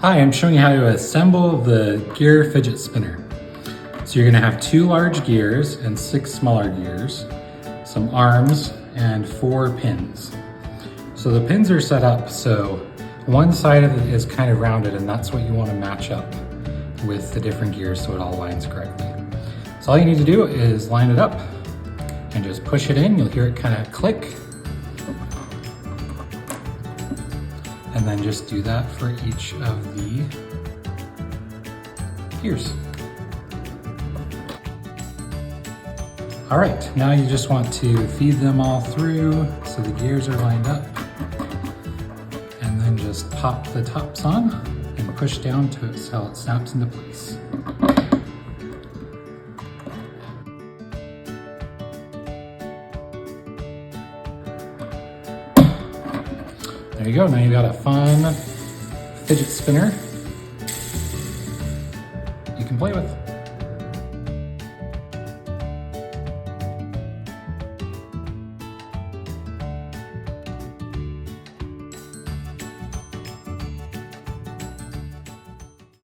Hi, I'm showing you how to assemble the Gear Fidget Spinner. So you're gonna have 2 large gears and 6 smaller gears, some arms, and 4 pins. So the pins are set up so one side of it is kind of rounded, and that's what you want to match up with the different gears so it all lines correctly. So all you need to do is line it up and just push it in. You'll hear it kind of click. And then just do that for each of the gears. All right, now you just want to feed them all through so the gears are lined up. And then just pop the tops on and push down to it so it snaps into place. There you go, now you got a fun fidget spinner you can play with.